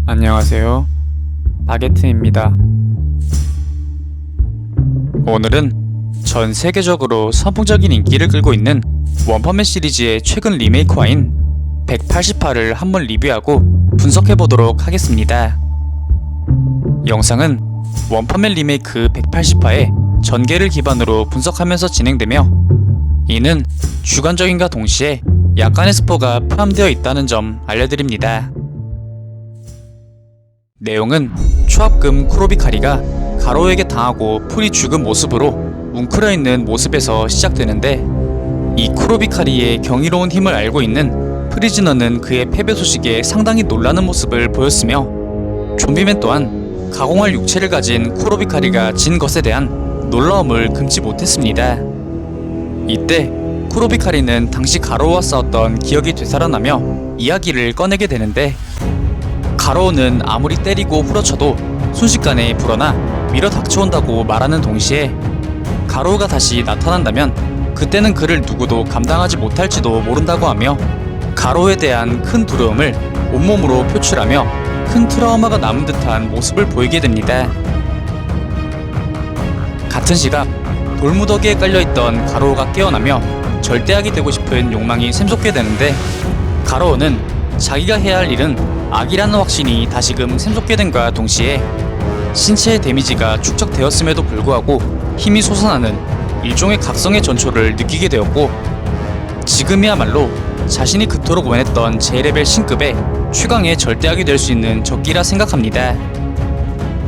안녕하세요. 바게트입니다. 오늘은 전 세계적으로 선풍적인 인기를 끌고 있는 원펀맨 시리즈의 최근 리메이크화인 180화를 한번 리뷰하고 분석해보도록 하겠습니다. 영상은 원펀맨 리메이크 180화의 전개를 기반으로 분석하면서 진행되며 이는 주관적인과 동시에 약간의 스포가 포함되어 있다는 점 알려드립니다. 내용은 초합금 쿠로비카리가 가로에게 당하고 풀이 죽은 모습으로 웅크려있는 모습에서 시작되는데, 이 쿠로비카리의 경이로운 힘을 알고 있는 프리즈너는 그의 패배 소식에 상당히 놀라는 모습을 보였으며, 좀비맨 또한 가공할 육체를 가진 쿠로비카리가 진 것에 대한 놀라움을 금치 못했습니다. 이때 쿠로비카리는 당시 가로우와 싸웠던 기억이 되살아나며 이야기를 꺼내게 되는데, 가로우는 아무리 때리고 후려쳐도 순식간에 불어나 밀어 닥쳐온다고 말하는 동시에, 가로우가 다시 나타난다면 그때는 그를 누구도 감당하지 못할지도 모른다고 하며, 가로우에 대한 큰 두려움을 온몸으로 표출하며 큰 트라우마가 남은 듯한 모습을 보이게 됩니다. 같은 시각 돌무더기에 깔려있던 가로우가 깨어나며 절대악이 되고 싶은 욕망이 샘솟게 되는데, 가로우는 자기가 해야 할 일은 악이라는 확신이 다시금 샘솟게 됨과 동시에 신체의 데미지가 축적되었음에도 불구하고 힘이 솟아나는 일종의 각성의 전초를 느끼게 되었고, 지금이야말로 자신이 그토록 원했던 J레벨 신급의 최강의 절대악이 될 수 있는 적기라 생각합니다.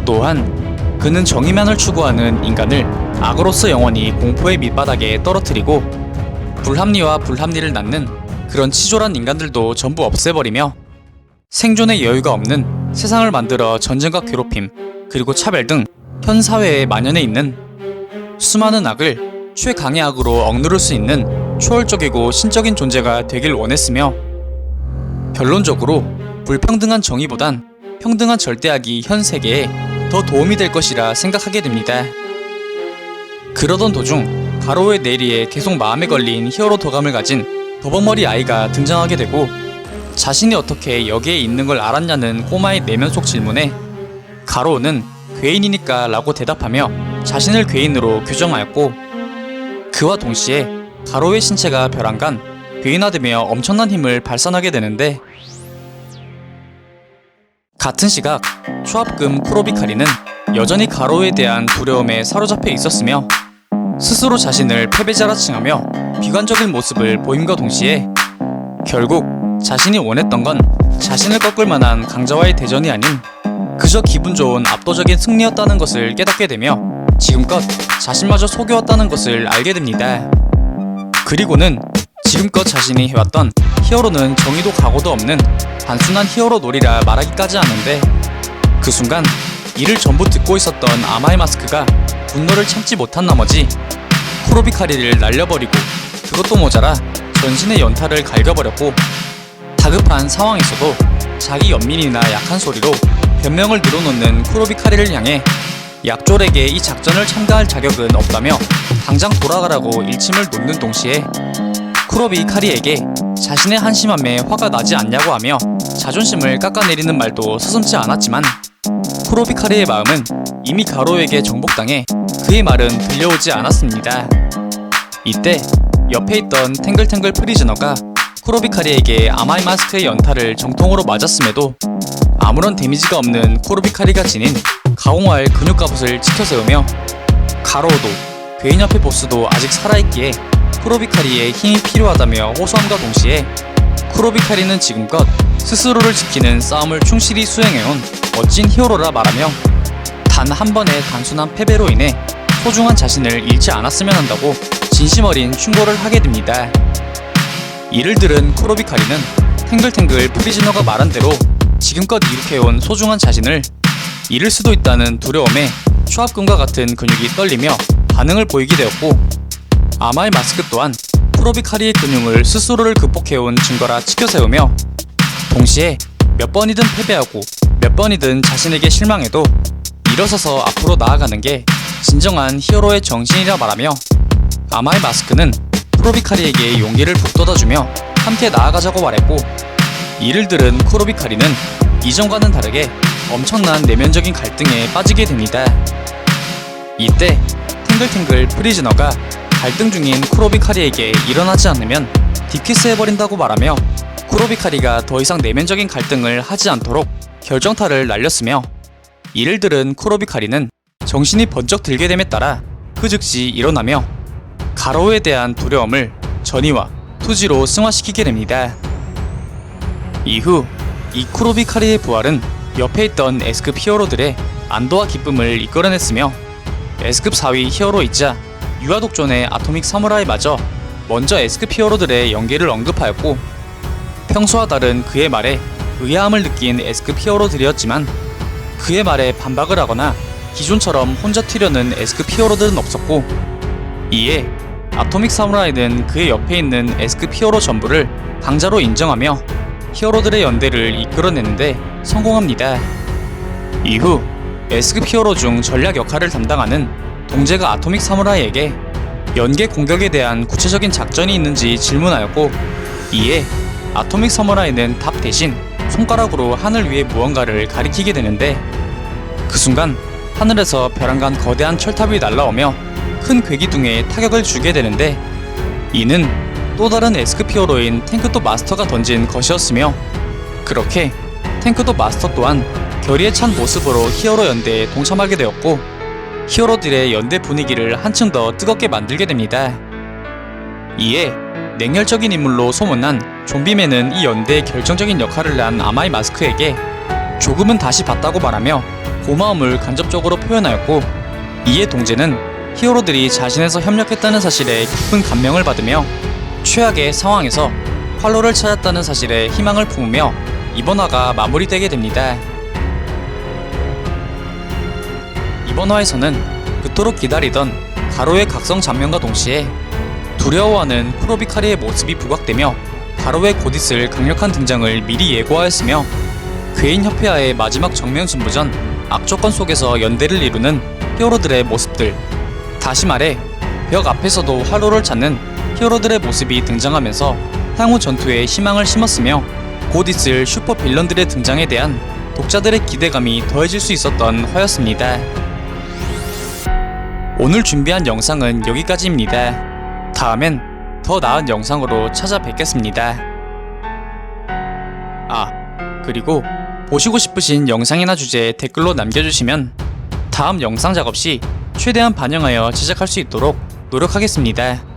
또한 그는 정의만을 추구하는 인간을 악으로서 영원히 공포의 밑바닥에 떨어뜨리고, 불합리와 불합리를 낳는 그런 치졸한 인간들도 전부 없애버리며 생존의 여유가 없는 세상을 만들어 전쟁과 괴롭힘, 그리고 차별 등 현 사회에 만연해 있는 수많은 악을 최강의 악으로 억누를 수 있는 초월적이고 신적인 존재가 되길 원했으며, 결론적으로 불평등한 정의보단 평등한 절대악이 현 세계에 더 도움이 될 것이라 생각하게 됩니다. 그러던 도중 가로우의 내리에 계속 마음에 걸린 히어로 도감을 가진 버벅머리 아이가 등장하게 되고, 자신이 어떻게 여기에 있는 걸 알았냐는 꼬마의 내면 속 질문에 가로우는 괴인이니까 라고 대답하며 자신을 괴인으로 규정하였고, 그와 동시에 가로우의 신체가 벼랑간 괴인화되며 엄청난 힘을 발산하게 되는데, 같은 시각 초합금 쿠로비카리는 여전히 가로우에 대한 두려움에 사로잡혀 있었으며 스스로 자신을 패배자라 칭하며 비관적인 모습을 보임과 동시에, 결국 자신이 원했던 건 자신을 꺾을 만한 강자와의 대전이 아닌 그저 기분 좋은 압도적인 승리였다는 것을 깨닫게 되며 지금껏 자신마저 속여왔다는 것을 알게 됩니다. 그리고는 지금껏 자신이 해왔던 히어로는 정의도 각오도 없는 단순한 히어로 놀이라 말하기까지 하는데, 그 순간 이를 전부 듣고 있었던 아마의 마스크가 분노를 참지 못한 나머지 쿠로비카리를 날려버리고, 그것도 모자라 전신의 연타를 갈겨버렸고, 다급한 상황에서도 자기 연민이나 약한 소리로 변명을 늘어놓는 쿠로비카리를 향해 약졸에게 이 작전을 참가할 자격은 없다며 당장 돌아가라고 일침을 놓는 동시에, 쿠로비카리에게 자신의 한심함에 화가 나지 않냐고 하며 자존심을 깎아내리는 말도 서슴지 않았지만, 쿠로비카리의 마음은 이미 가로우에게 정복당해 그의 말은 들려오지 않았습니다. 이때 옆에 있던 탱글탱글 프리즈너가 쿠로비카리에게 아마이 마스크의 연타를 정통으로 맞았음에도 아무런 데미지가 없는 쿠로비카리가 지닌 가공할 근육 갑옷을 지켜세우며, 가로우도 괴인 협회 보스도 아직 살아있기에 쿠로비카리의 힘이 필요하다며 호소함과 동시에, 쿠로비카리는 지금껏 스스로를 지키는 싸움을 충실히 수행해온 멋진 히어로라 말하며 단 한 번의 단순한 패배로 인해 소중한 자신을 잃지 않았으면 한다고 진심 어린 충고를 하게 됩니다. 이를 들은 쿠로비카리는 탱글탱글 프리즈너가 말한 대로 지금껏 이룩해온 소중한 자신을 잃을 수도 있다는 두려움에 초합금과 같은 근육이 떨리며 반응을 보이게 되었고, 아마의 마스크 또한 쿠로비카리의 근육을 스스로를 극복해온 증거라 치켜세우며, 동시에 몇 번이든 패배하고 몇 번이든 자신에게 실망해도 일어서서 앞으로 나아가는 게 진정한 히어로의 정신이라 말하며, 아마의 마스크는 쿠로비카리에게 용기를 북돋아주며 함께 나아가자고 말했고, 이를 들은 쿠로비카리는 이전과는 다르게 엄청난 내면적인 갈등에 빠지게 됩니다. 이때 탱글탱글 프리즈너가 갈등 중인 쿠로비카리에게 일어나지 않으면 딥키스해버린다고 말하며 쿠로비카리가 더 이상 내면적인 갈등을 하지 않도록 결정타를 날렸으며, 이를 들은 쿠로비카리는 정신이 번쩍 들게 됨에 따라 그 즉시 일어나며 가로에 대한 두려움을 전이와 투지로 승화시키게 됩니다. 이후 이 쿠로비카리의 부활은 옆에 있던 S급 히어로들의 안도와 기쁨을 이끌어냈으며, S급 4위 히어로이자 유아독존의 아토믹 사무라이마저 먼저 S급 히어로들의 연계를 언급하였고, 평소와 다른 그의 말에 의아함을 느낀 S급 히어로들이었지만 그의 말에 반박을 하거나 기존처럼 혼자 튀려는 S급 히어로들은 없었고, 이에 아토믹 사무라이는 그의 옆에 있는 S급 히어로 전부를 강자로 인정하며 히어로들의 연대를 이끌어내는데 성공합니다. 이후 S급 히어로 중 전략 역할을 담당하는 동제가 아토믹 사무라이에게 연계 공격에 대한 구체적인 작전이 있는지 질문하였고, 이에 아토믹 사무라이는 답 대신 손가락으로 하늘 위의 무언가를 가리키게 되는데, 그 순간 하늘에서 벼랑간 거대한 철탑이 날아오며 큰 괴기둥에 타격을 주게 되는데, 이는 또 다른 S급 히어로인 탱크도 마스터가 던진 것이었으며, 그렇게 탱크도 마스터 또한 결의에 찬 모습으로 히어로 연대에 동참하게 되었고, 히어로들의 연대 분위기를 한층 더 뜨겁게 만들게 됩니다. 이에 냉혈적인 인물로 소문난 좀비맨은 이 연대의 결정적인 역할을 한 아마이 마스크에게 조금은 다시 봤다고 말하며 고마움을 간접적으로 표현하였고, 이에 동제는 히어로들이 자신에서 협력했다는 사실에 깊은 감명을 받으며 최악의 상황에서 활로를 찾았다는 사실에 희망을 품으며 이번 화가 마무리되게 됩니다. 이번 화에서는 그토록 기다리던 가로의 각성 장면과 동시에 두려워하는 쿠로비카리의 모습이 부각되며 가로의 곧 있을 강력한 등장을 미리 예고하였으며, 괴인 협회와의 마지막 정면 승부전 악조건 속에서 연대를 이루는 히어로들의 모습들, 다시 말해 벽 앞에서도 활로를 찾는 히어로들의 모습이 등장하면서 향후 전투에 희망을 심었으며, 곧 있을 슈퍼 빌런들의 등장에 대한 독자들의 기대감이 더해질 수 있었던 화였습니다. 오늘 준비한 영상은 여기까지입니다. 다음엔 더 나은 영상으로 찾아뵙겠습니다. 그리고 보시고 싶으신 영상이나 주제 댓글로 남겨주시면 다음 영상 작업 시 최대한 반영하여 제작할 수 있도록 노력하겠습니다.